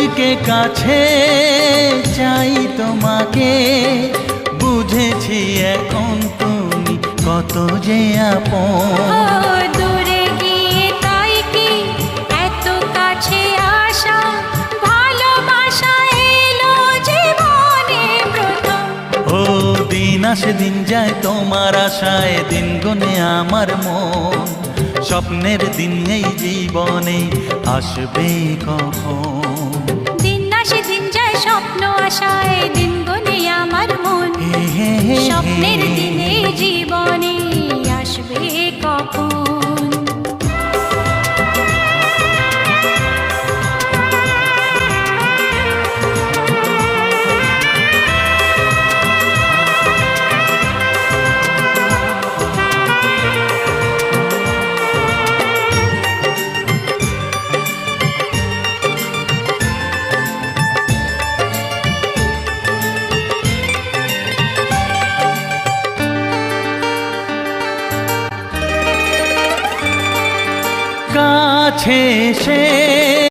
আজকে কাছে চাই তোমাকে, বুঝেছি এখন তুমি কত যে আপন। দূরে গিয়ে তাই কি এত কাছে আসা, ভালোবাসা এলো জীবনে প্রথম। ও দিন আসে দিন যায় তোমার আশায়, দিন গুনে আমার মন। স্বপ্নের দিন এই জীবনে আসবে কখন? দিন আসে দিন যায় স্বপ্ন আশায়, দিন গুনে আমার মন। স্বপ্নের দিনে জীবনে আসবে কখন? কাছে এসে